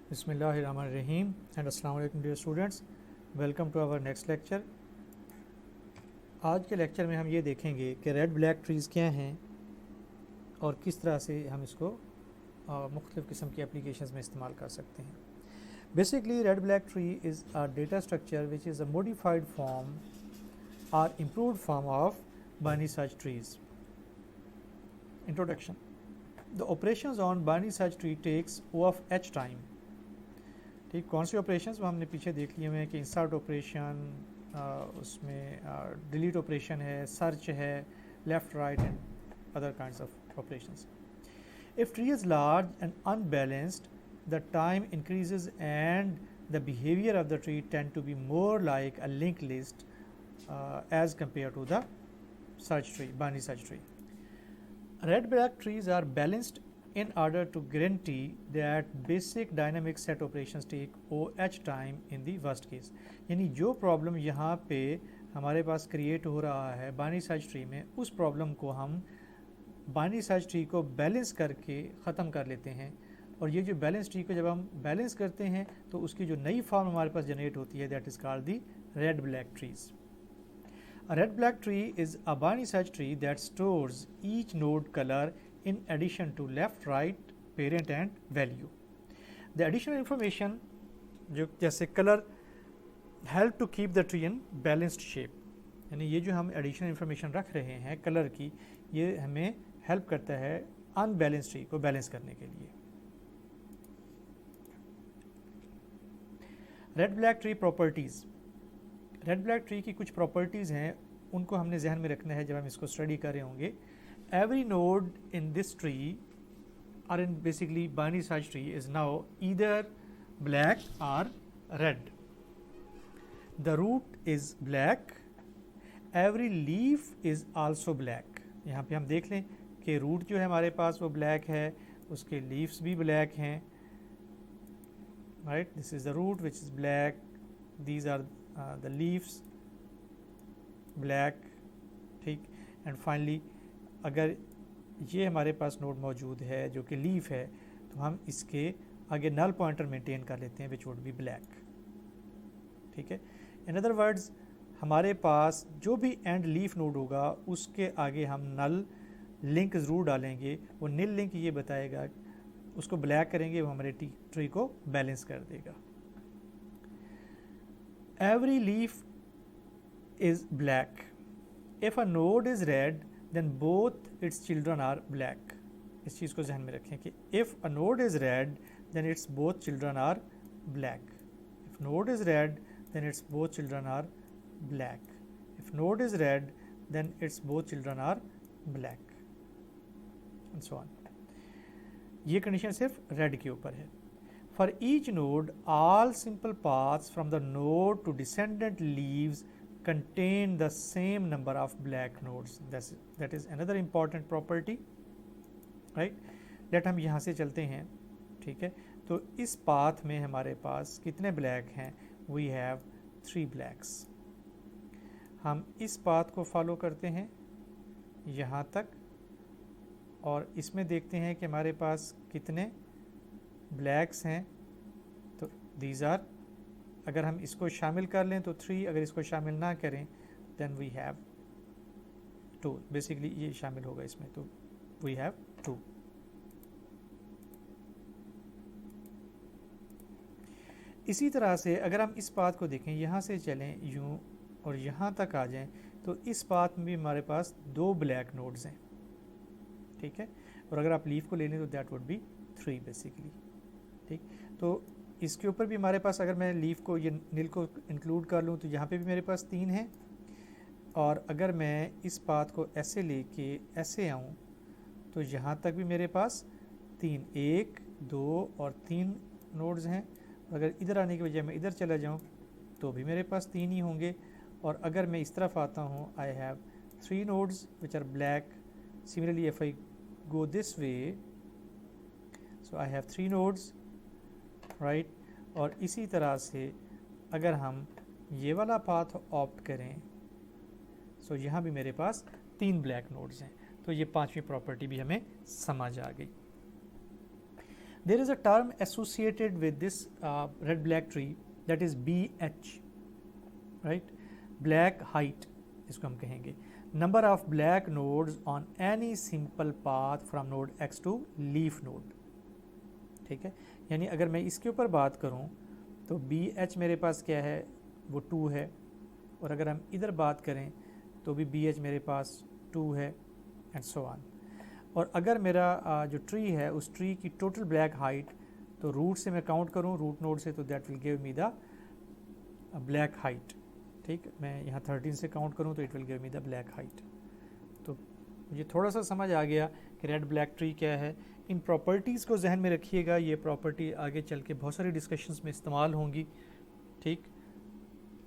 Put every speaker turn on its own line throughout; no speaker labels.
Bismillahirrahmanirrahim and Assalamu alaikum dear students. Welcome to our next lecture. आज के lecture में हम ये देखेंगे कि रेड ब्लैक ट्रीज़ क्या हैं और किस तरह से हम इसको मुख्तलिफ़ किस्म की एप्लीकेशंस में इस्तेमाल कर सकते हैं. Basically red black tree is a data structure which is a modified form और improved form of binary search trees. Introduction. The operations on binary search tree takes O of h time. ठीक, कौन सी operations वो हमने पीछे देख लिए हुए हैं कि इंसर्ट ऑपरेशन, उसमें डिलीट ऑपरेशन है, सर्च है, left right and other kinds of operations. If tree is large and unbalanced the time increases and the behaviour of the tree tend to be more like a link list as compare to the search tree, binary search tree. Red black trees are balanced in order to guarantee that basic dynamic set operations take OH time in the worst case. यानी जो problem यहाँ पे हमारे पास create हो रहा है binary search tree में, उस प्रॉब्लम को हम बाइनरी सर्च ट्री को बैलेंस करके ख़त्म कर लेते हैं. और ये जो बैलेंस ट्री को जब हम बैलेंस करते हैं तो उसकी जो नई फॉर्म हमारे पास जनरेट होती है, that is called the red black trees. A red black tree is a binary search tree that stores each node color in addition to left, right, parent and value. The additional information जो जैसे colour help to keep the tree in balanced shape. यानी ये जो हम additional information रख रहे हैं colour की, ये हमें help करता है unbalanced tree को बैलेंस करने के लिए. Red black tree properties. Red black tree की कुछ प्रॉपर्टीज़ हैं, उनको हमने जहन में रखना है जब हम इसको स्टडी कर रहे होंगे. Every node in this tree और in basically binary search tree is now either black or red. The root is black. Every leaf is also black. यहाँ पे हम देख लें कि रूट जो है हमारे पास वो ब्लैक है, उसके लीव्स भी ब्लैक हैं. Right, this is the root which is black, these are the leaves black. ठीक, एंड फाइनली अगर ये हमारे पास नोड मौजूद है जो कि लीफ है, तो हम इसके आगे नल पॉइंटर मेंटेन कर लेते हैं विच वुड बी ब्लैक. ठीक है, इन अदर वर्ड्स हमारे पास जो भी एंड लीफ नोड होगा उसके आगे हम नल लिंक ज़रूर डालेंगे. वो नील लिंक ये बताएगा, उसको ब्लैक करेंगे, वो हमारे ट्री को बैलेंस कर देगा. Every leaf is black. If a node is red, then both its children are black. इस चीज़ को ध्यान में रखें कि if a node is red, then its both children are black. If node is red, then its both children are black. If node is red, then its both children are black. And so on. ये condition सिर्फ red के ऊपर है. For each node, all simple paths from the node to descendant leaves contain the same number of black nodes. That is another important property, right? Let हम यहाँ से चलते हैं. ठीक है, तो इस पाथ में हमारे पास कितने ब्लैक हैं? We have 3 blacks. हम इस पाथ को फॉलो करते हैं यहाँ तक और इसमें देखते हैं कि हमारे पास कितने ब्लैक्स हैं. तो दीज आर, अगर हम इसको शामिल कर लें तो 3, अगर इसको शामिल ना करें देन वी हैव 2. बेसिकली ये शामिल होगा इसमें, तो वी हैव 2. इसी तरह से अगर हम इस पाथ को देखें, यहाँ से चलें यूँ और यहाँ तक आ जाएं, तो इस पाथ में भी हमारे पास 2 ब्लैक नोड्स हैं. ठीक है, और अगर आप लीफ को ले लें तो दैट वुड बी 3 बेसिकली. ठीक, तो इसके ऊपर भी हमारे पास, अगर मैं लीफ को, ये नील को इंक्लूड कर लूँ, तो यहाँ पे भी मेरे पास 3 हैं. और अगर मैं इस पाथ को ऐसे लेके ऐसे आऊँ तो यहाँ तक भी मेरे पास 3, 1, 2 और 3 नोड्स हैं. अगर इधर आने की बजाय मैं इधर चला जाऊँ तो भी मेरे पास 3 ही होंगे. और अगर मैं इस तरफ आता हूँ, I have 3 nodes which are black. Similarly if I go this way, so I have 3 nodes, right? और इसी तरह से अगर हम ये वाला पाथ ऑप्ट करें, so यहाँ भी मेरे पास 3 ब्लैक नोड्स हैं. तो ये 5वीं प्रॉपर्टी भी हमें समझ आ गई. there is a term associated with this red black tree that is BH, right? black height इसको हम कहेंगे, number of black nodes on any simple path from node x to leaf node, ठीक है। यानी अगर मैं इसके ऊपर बात करूं तो BH मेरे पास क्या है, वो 2 है, और अगर हम इधर बात करें तो भी BH मेरे पास 2 है, एंड सो ऑन। और अगर मेरा जो ट्री है उस ट्री की टोटल ब्लैक हाइट, तो रूट से मैं काउंट करूं, रूट नोड से, तो that will give me the black height, ठीक। मैं यहाँ 13 से काउंट करूं तो it will give me the black height. तो मुझे थोड़ा सा समझ आ गया कि रेड ब्लैक ट्री क्या है। इन प्रॉपर्टीज़ को जहन में रखिएगा, ये प्रॉपर्टी आगे चल के बहुत सारी डिस्कशंस में इस्तेमाल होंगी, ठीक।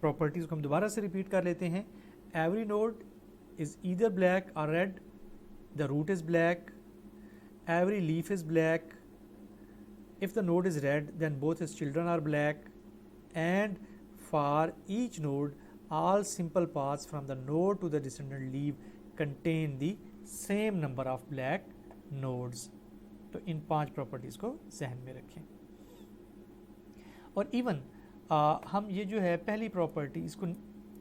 प्रॉपर्टीज़ को हम दोबारा से रिपीट कर लेते हैं। Every node is either black or red, the root is black, every leaf is black, if the node is red then both its children are black, and for each node all simple paths from the node to the descendant leaf contain the same number of black nodes। तो इन 5 properties को जहन में रखें। और even हम ये जो है पहली प्रॉपर्टी, इसको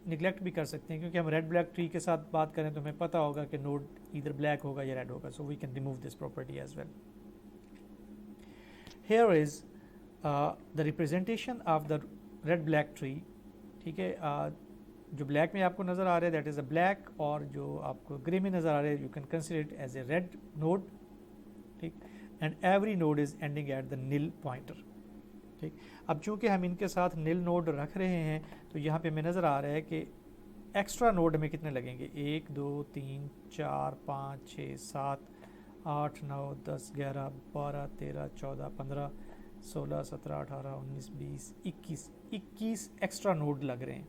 निगलेक्ट भी कर सकते हैं, क्योंकि हम रेड ब्लैक ट्री के साथ बात करें तो हमें पता होगा कि नोड इधर ब्लैक होगा या रेड होगा, so we can remove this property as well. Here is the representation of the red black tree, ठीक है। जो ब्लैक में आपको नज़र आ रहा है दैट इज़ अ ब्लैक, और जो आपको ग्रे में नज़र आ रहा है you can consider it as a red node, ठीक। And every node is ending at the nil pointer, ठीक। अब चूंकि हम इनके साथ नील नोड रख रहे हैं तो यहाँ पे हमें नज़र आ रहा है कि एक्स्ट्रा नोड हमें कितने लगेंगे, 1 2 3 4 5 6 7 8 9 10 11 12 13 14 15 16 17 18 19 20 21 एक्स्ट्रा नोड लग रहे हैं।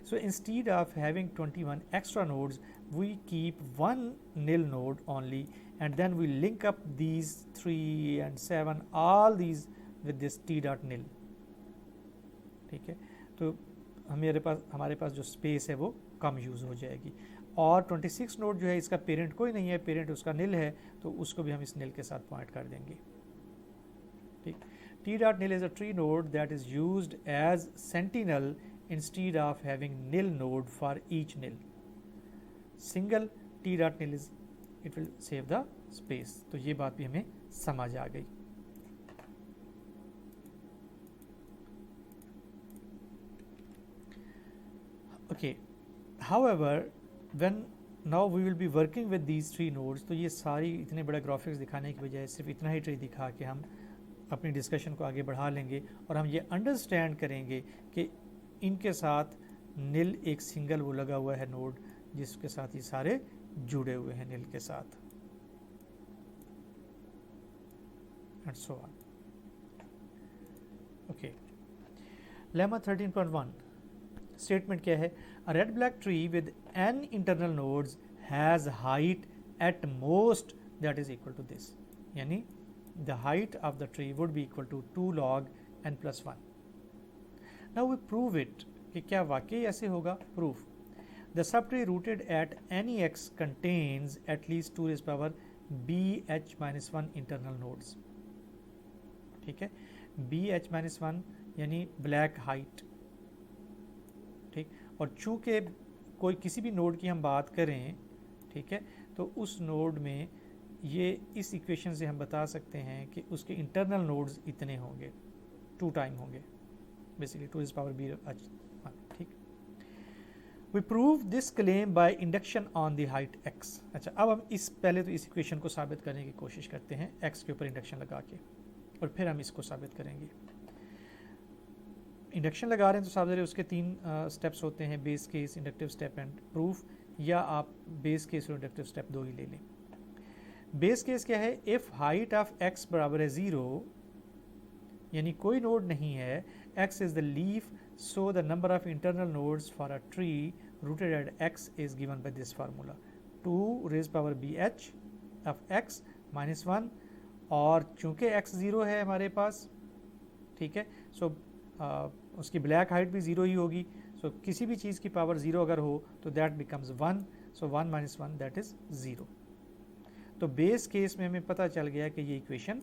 So instead of having 21 extra nodes, we keep one nil node only, and then we link up these 3 and 7 all these with this t dot nil, ठीक है। तो हमारे पास जो स्पेस है वो कम यूज़ हो जाएगी। और 26 नोड जो है इसका पेरेंट कोई नहीं है, पेरेंट उसका नील है, तो उसको भी हम इस नील के साथ पॉइंट कर देंगे, ठीक। t dot nil is a tree node that is used as sentinel instead of having nil node for each nil. Single t dot nil is, it will save the space। तो ये बात भी हमें समझ आ गई। Okay, however, when now we will be working with these 3 nodes, तो ये सारी इतने बड़ा ग्राफिक्स दिखाने की बजाय सिर्फ इतना ही ट्री दिखा के हम अपनी डिस्कशन को आगे बढ़ा लेंगे, और हम ये अंडरस्टैंड करेंगे कि इनके साथ नील एक सिंगल वो लगा हुआ है नोड, जिसके साथ ये सारे जुड़े हुए हैं नील के साथ, and so on. Okay, lemma 13.1 statement क्या है? A red black tree with n internal nodes has height at most that is equal to this, यानी the height of the tree would be equal to 2 log n plus 1। Now we prove it, कि क्या वाकई ऐसे होगा? Proof, the sub tree rooted at any x contains at least 2 raised power bh-1 internal nodes, ठीक है। bh-1 यानी black height, ठीक। और चूंकि कोई किसी भी नोड की हम बात करें, ठीक है, तो उस नोड में ये इस इक्वेशन से हम बता सकते हैं कि उसके इंटरनल नोड्स इतने होंगे, 2 टाइम होंगे, बेसिकली 2 raised power b1, ठीक। We prove this claim by induction on the height x। अच्छा, अब हम पहले तो इस इक्वेशन को साबित करने की कोशिश करते हैं x के ऊपर इंडक्शन लगा के, और फिर हम इसको साबित करेंगे। इंडक्शन लगा रहे हैं तो साबित उसके 3 स्टेप्स होते हैं, base case, inductive step and proof, या आप बेस केस और इंडक्टिव स्टेप 2 ही ले लें। बेस केस क्या है? इफ़ हाइट ऑफ x बराबर है 0, यानी कोई नोड नहीं है, x is the leaf, so the number of internal nodes for a tree rooted at x is given by this formula, 2 raised power bh of x minus 1, और चूंकि x 0 है हमारे पास, ठीक है, सो उसकी ब्लैक हाइट भी 0 ही होगी, सो किसी भी चीज़ की पावर 0 अगर हो तो that becomes 1, so 1 - 1 that is 0। तो बेस केस में हमें पता चल गया कि ये इक्वेशन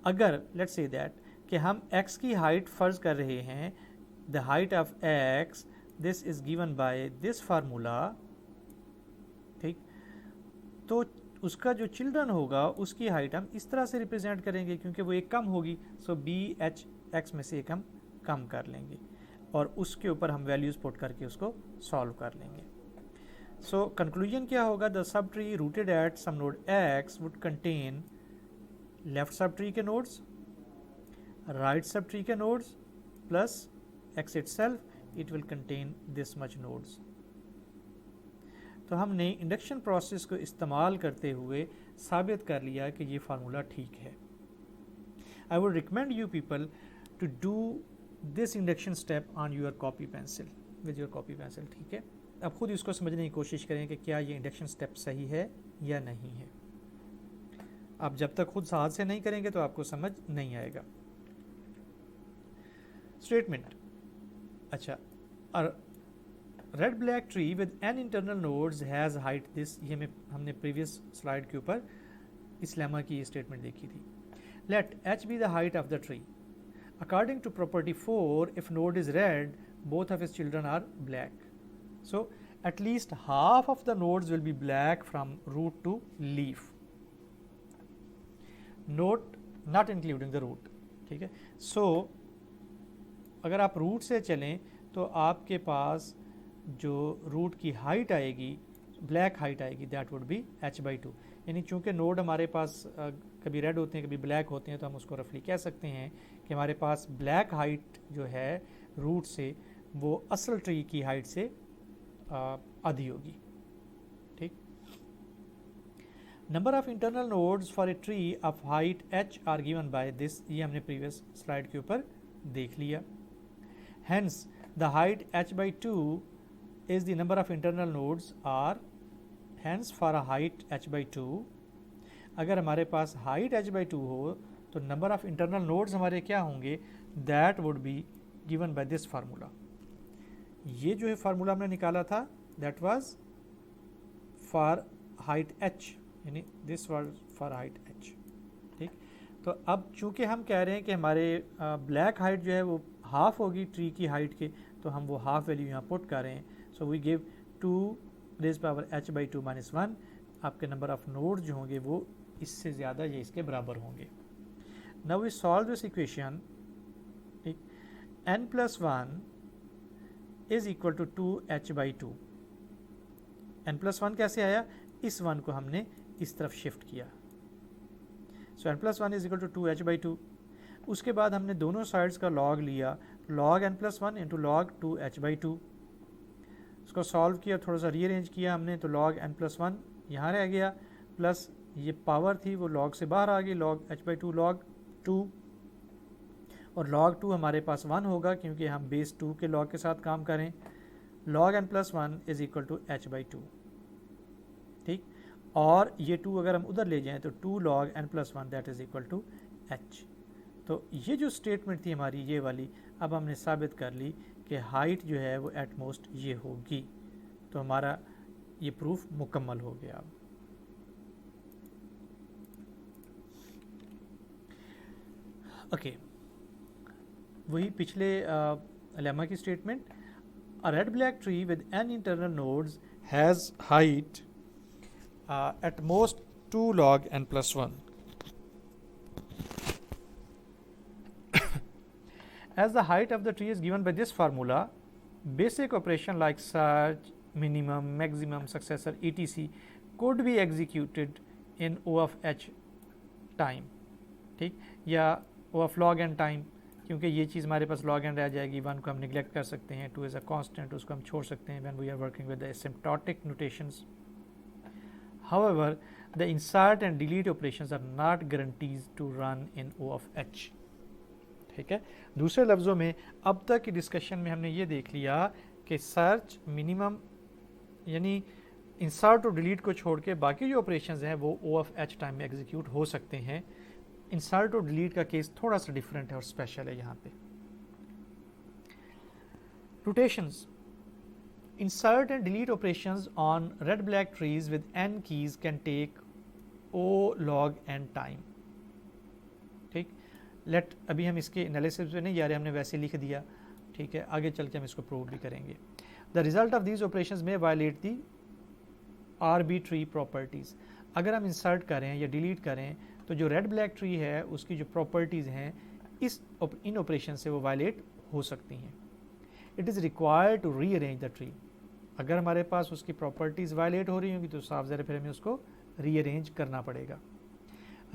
अगर लेट्स से दैट कि हम x की हाइट फ़र्ज कर रहे हैं, the height of x this is given by this formula, ठीक, तो उसका जो चिल्ड्रन होगा उसकी हाइट हम इस तरह से रिप्रेजेंट करेंगे क्योंकि वो एक कम होगी, सो बी एच एक्स में से एक हम कम कर लेंगे और उसके ऊपर हम वैल्यूज़ पुट करके उसको सॉल्व कर लेंगे। सो कंक्लूजन क्या होगा, the sub tree rooted at some node X would contain left sub tree के नोड्स, राइट सब ट्री के nodes plus X itself, it will contain this much nodes. तो हमने इंडक्शन प्रोसेस को इस्तेमाल करते हुए साबित कर लिया कि ये फार्मूला ठीक है। I would recommend you people to do this induction step on your copy pencil, with your copy pencil, ठीक है। अब खुद इसको समझने की कोशिश करें कि क्या ये इंडक्शन स्टेप सही है या नहीं है। आप जब तक खुद हाथ से नहीं करेंगे तो आपको समझ नहीं आएगा। स्टेटमेंट, अच्छा, red black tree with n internal nodes has height this, ये हमने प्रीवियस स्लाइड के ऊपर इस लेमा की ये स्टेटमेंट देखी थी। Let h be the height of the tree according to property 4 if node is red both of his children are black, so at least half of the nodes will be black from root to leaf, note not including the root, ठीक है। सो अगर आप root से चलें तो आपके पास जो root की हाइट आएगी, ब्लैक हाइट आएगी, दैट वुड बी h/2, यानी चूंकि नोड हमारे पास कभी रेड होते हैं कभी ब्लैक होते हैं, तो हम उसको रफली कह सकते हैं कि हमारे पास ब्लैक हाइट जो है रूट से वो असल ट्री की हाइट से आधी होगी, ठीक। Number of internal nodes for a tree of height h are given by this, ये हमने प्रीवियस स्लाइड के ऊपर देख लिया। Hence the height h/2 is the number of internal nodes are, hence for a height h/2, अगर हमारे पास height h/2 हो तो number of internal nodes हमारे क्या होंगे, that would be given by this formula। ये जो है फार्मूला हमने निकाला था that was for height h, यानी this was for height h, ठीक। तो अब चूंकि हम कह रहे हैं कि हमारे ब्लैक हाइट जो है वो हाफ होगी ट्री की हाइट के, तो हम वो हाफ वैल्यू यहाँ पुट कर रहे हैं। So we give 2 raise power h/2 - 1, आपके नंबर ऑफ नोड जो होंगे वो इससे ज़्यादा या इसके बराबर होंगे। Now we solve this equation, ठीक, n+1 is equal to 2h/2। n+1 कैसे आया, इस 1 को हमने इस तरफ शिफ्ट किया, सो n+1 is equal to 2h/2। उसके बाद हमने दोनों साइड्स का लॉग लिया, log n plus one into log 2h/2। इसको सॉल्व किया, थोड़ा सा रीअरेंज किया हमने, तो log n प्लस वन यहाँ रह गया, प्लस ये पावर थी वो log से बाहर आ गई, log h/2 log 2, और log 2 हमारे पास 1 होगा क्योंकि हम बेस 2 के log के साथ काम करें। log n plus one is equal to h/2, ठीक। और ये 2 अगर हम उधर ले जाएं तो 2 log n plus one that is equal to h। तो ये जो स्टेटमेंट थी हमारी ये वाली, अब हमने साबित कर ली कि हाइट जो है वो एटमोस्ट ये होगी, तो हमारा ये प्रूफ मुकम्मल हो गया। अब ओके, वही पिछले लेमा की statement, a red black tree with n internal nodes has height at most 2 log n plus one. As the height of the tree is given by this formula, basic operation like search, minimum, maximum, successor, etc. could be executed in O of h time, ठीक, या O of log n time, क्योंकि ये चीज़ हमारे पास log n रह जाएगी, 1 को हम neglect कर सकते हैं, 2 इज़ अ कांस्टेंट, उसको हम छोड़ सकते हैं when we are working with the asymptotic notations. However, the insert and delete operations are not guaranteed to run in O of h, ठीक है। दूसरे लफ्ज़ों में अब तक की डिस्कशन में हमने ये देख लिया कि सर्च, मिनिमम यानी इंसर्ट और डिलीट को छोड़ के बाकी जो ऑपरेशंस हैं वो O ऑफ h टाइम में एग्जीक्यूट हो सकते हैं। इंसर्ट और डिलीट का केस थोड़ा सा डिफरेंट है और स्पेशल है यहाँ पे। Rotations, insert and delete operations on red black trees with n keys can take O log n time, ठीक। लेट अभी हम इसके एनालिसिस में नहीं जा रहे, हमने वैसे लिख दिया, ठीक है। आगे चल के हम इसको प्रूव भी करेंगे। The result of these operations में वायलेट दी आर्बिट्री प्रॉपर्टीज़। अगर हम इंसर्ट करें या डिलीट करें तो जो रेड ब्लैक ट्री है उसकी जो प्रॉपर्टीज़ हैं इन ऑपरेशन से वो वायलेट हो सकती हैं। It is required to rearrange the tree. अगर हमारे पास उसकी प्रॉपर्टीज़ वायलेट हो रही होंगी तो साफ ज़रा फिर हमें उसको रीअरेंज करना पड़ेगा।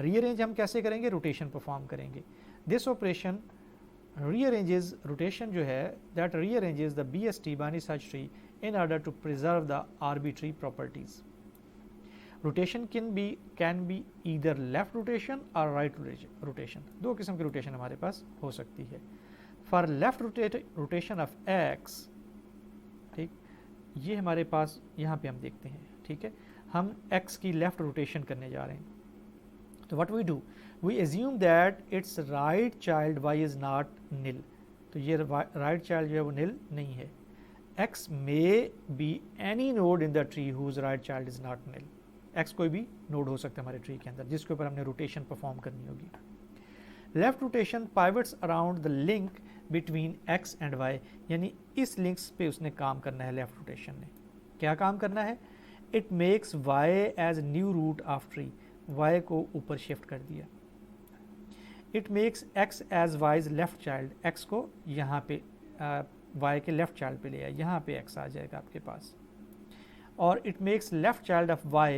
रीअरेंज हम कैसे करेंगे? रोटेशन परफॉर्म करेंगे। दिस ऑपरेशन रीअरेंजेस, रोटेशन जो है that rearranges the BST binary search tree in order to preserve the arbitrary properties. Rotation can be either left rotation or right rotation. दो किस्म की रोटेशन हमारे पास हो सकती है। For left rotation of x, ठीक, ये हमारे पास यहाँ पे हम देखते हैं, ठीक है, हम x की लेफ्ट रोटेशन करने जा रहे हैं। तो what we do, we assume that its right child y is not nil. तो ये right child जो है वो nil नहीं है। x may be any node in the tree whose right child is not nil. x कोई भी node हो सकता है हमारे ट्री के अंदर जिसके ऊपर हमने रोटेशन परफॉर्म करनी होगी। Left rotation pivots around the link between x and y, यानी इस लिंक्स पे उसने काम करना है। लेफ्ट रोटेशन ने क्या काम करना है? It makes y as new root of tree, y को ऊपर शिफ्ट कर दिया। It makes x as y's left child, x को यहाँ पे y के लेफ्ट चाइल्ड पे ले आया, यहाँ पे x आ जाएगा आपके पास। और it makes left child of y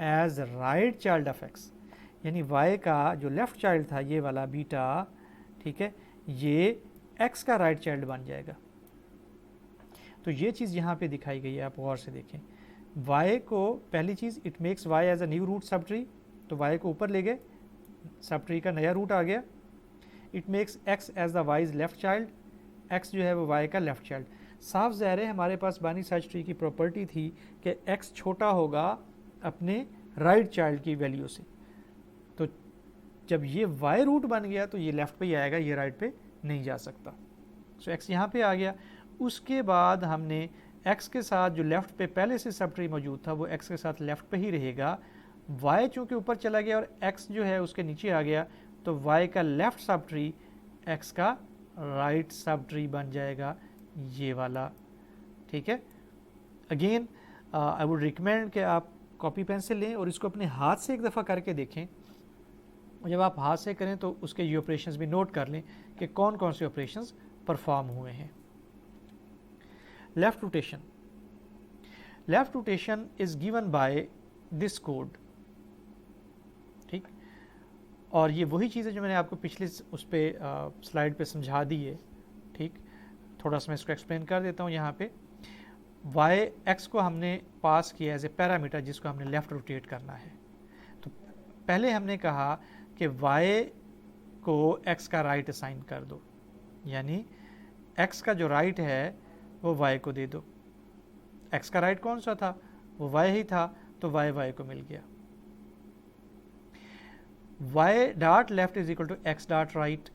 as right child of x, यानी y का जो लेफ्ट चाइल्ड था ये वाला बीटा, ठीक है, ये x का राइट चाइल्ड बन जाएगा। तो ये चीज़ यहाँ पे दिखाई गई है, आप गौर से देखें। y को पहली चीज़ it makes y as a new root sub tree, तो y को ऊपर ले गए, सब ट्री का नया रूट आ गया। It makes x as the y's left child, x जो है वो y का लेफ्ट चाइल्ड। साफ ज़ाहिर है हमारे पास बाइनरी सर्च ट्री की प्रॉपर्टी थी कि x छोटा होगा अपने राइट चाइल्ड की वैल्यू से, तो जब ये y रूट बन गया तो ये लेफ़्ट पे ही आएगा, ये राइट पे नहीं जा सकता। सो x यहाँ पे आ गया। उसके बाद हमने x के साथ जो लेफ़्ट पे पहले से सब ट्री मौजूद था वो x के साथ लेफ़्ट पे ही रहेगा। y चूँकि ऊपर चला गया और x जो है उसके नीचे आ गया, तो y का लेफ़्ट सब ट्री x का राइट सब ट्री बन जाएगा, ये वाला, ठीक है। अगेन आई वुड रिकमेंड कि आप कॉपी पेन से लें और इसको अपने हाथ से एक दफ़ा करके देखें। जब आप हाथ से करें तो उसके ये ऑपरेशंस भी नोट कर लें कि कौन कौन से ऑपरेशंस परफॉर्म हुए हैं। Left rotation, left rotation is given by this code, ठीक। और ये वही चीज़ है जो मैंने आपको पिछले उस पर स्लाइड पे समझा दी है। ठीक, थोड़ा सा मैं इसको एक्सप्लेन कर देता हूँ। यहाँ पे वाई एक्स को हमने पास किया एज ए पैरामीटर जिसको हमने लेफ़्ट रोटेट करना है। तो पहले हमने कहा कि वाई को एक्स का राइट असाइन कर दो, यानी एक्स का जो राइट है वो वाई को दे दो। एक्स का राइट कौन सा था, वो वाई ही था, तो वाई वाई को मिल गया। Y dot left is equal to X dot right,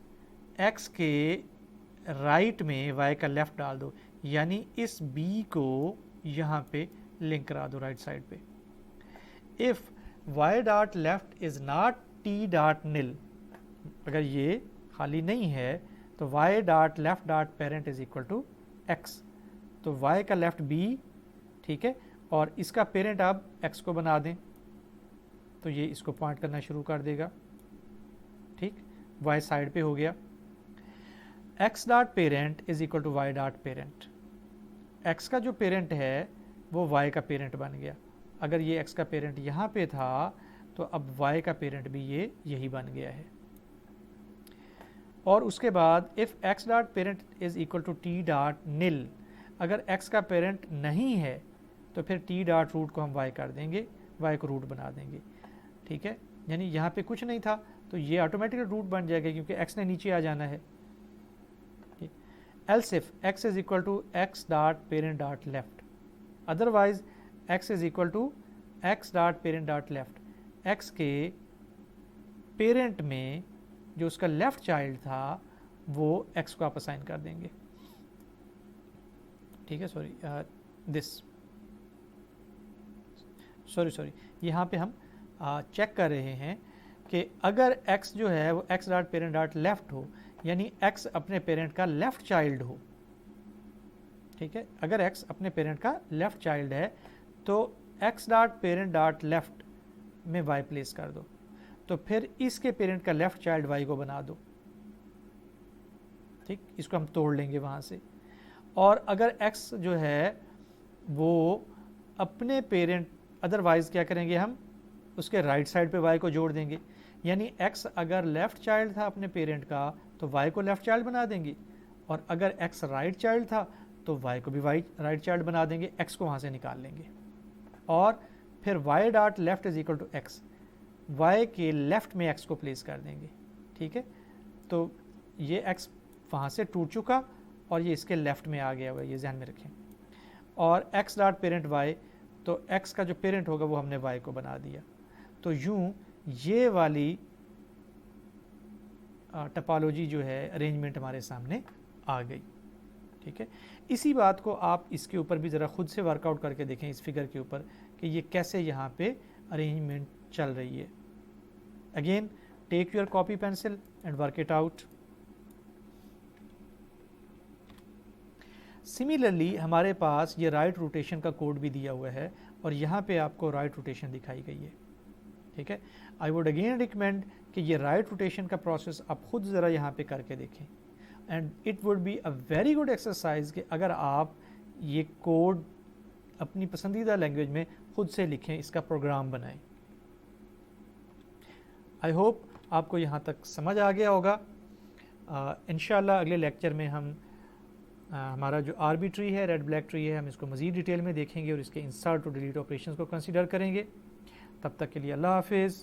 X के राइट में वाई का लेफ्ट डाल दो, यानी इस बी को यहाँ पे लिंक करा दो राइट साइड पे। If Y dot left is not T dot nil, अगर ये खाली नहीं है तो Y dot left dot parent is equal to X, तो वाई का लेफ्ट बी, ठीक है, और इसका पेरेंट आप एक्स को बना दें तो ये इसको पॉइंट करना शुरू कर देगा। ठीक, वाई साइड पे हो गया। X dot parent is equal to Y dot parent, X का जो पेरेंट है वो वाई का पेरेंट बन गया। अगर ये एक्स का पेरेंट यहाँ पे था तो अब वाई का पेरेंट भी ये यही बन गया है। और उसके बाद if X dot parent is equal to T dot nil, अगर एक्स का पेरेंट नहीं है तो फिर टी डॉट रूट को हम वाई कर देंगे, वाई को रूट बना देंगे। ठीक है, यानी यहाँ पे कुछ नहीं था तो ये ऑटोमेटिकली रूट बन जाएगा क्योंकि एक्स ने नीचे आ जाना है। Else if X is equal to X dot parent dot left, otherwise X is equal to X dot parent dot left, X के पेरेंट में जो उसका लेफ्ट चाइल्ड था वो एक्स को आप असाइन कर देंगे। ठीक है, सॉरी यहाँ पे हम चेक कर रहे हैं कि अगर x जो है वो x dot parent dot left हो, यानी x अपने पेरेंट का लेफ्ट चाइल्ड हो। ठीक है, अगर x अपने पेरेंट का लेफ्ट चाइल्ड है तो x dot parent dot left में y प्लेस कर दो, तो फिर इसके पेरेंट का लेफ्ट चाइल्ड y को बना दो। ठीक, इसको हम तोड़ लेंगे वहाँ से। और अगर x जो है वो अपने पेरेंट, अदरवाइज क्या करेंगे हम उसके राइट साइड पे y को जोड़ देंगे, यानी x अगर लेफ्ट चाइल्ड था अपने पेरेंट का तो y को लेफ्ट चाइल्ड बना देंगे, और अगर x राइट चाइल्ड था तो y को भी राइट चाइल्ड बना देंगे, x को वहाँ से निकाल लेंगे। और फिर y dot left is equal to X, y के लेफ्ट में x को प्लेस कर देंगे। ठीक है, तो ये x वहाँ से टूट चुका और ये इसके लेफ्ट में आ गया हुआ, ये ध्यान में रखें। और x डॉट पेरेंट y, तो x का जो पेरेंट होगा वो हमने y को बना दिया। तो यूं ये वाली टोपोलॉजी जो है, अरेंजमेंट हमारे सामने आ गई। ठीक है, इसी बात को आप इसके ऊपर भी ज़रा खुद से वर्कआउट करके देखें, इस फिगर के ऊपर, कि ये कैसे यहाँ पे अरेंजमेंट चल रही है। Again take your copy pencil and work it out. Similarly हमारे पास ये राइट रोटेशन का कोड भी दिया हुआ है और यहाँ पे आपको राइट रोटेशन दिखाई गई है। ठीक है, आई वुड अगेन रिकमेंड कि ये राइट रोटेशन का प्रोसेस आप खुद ज़रा यहाँ पे करके देखें, and it would be a very good exercise कि अगर आप ये कोड अपनी पसंदीदा लैंग्वेज में खुद से लिखें, इसका प्रोग्राम बनाएं। आई होप आपको यहाँ तक समझ आ गया होगा। इंशाल्लाह अगले लेक्चर में हम हमारा जो आरबी ट्री है, रेड ब्लैक ट्री है, हम इसको मज़ीद डिटेल में देखेंगे और इसके इंसर्ट और डिलीट ऑपरेशंस को कंसीडर करेंगे। तब तक के लिए अल्लाह हाफिज़।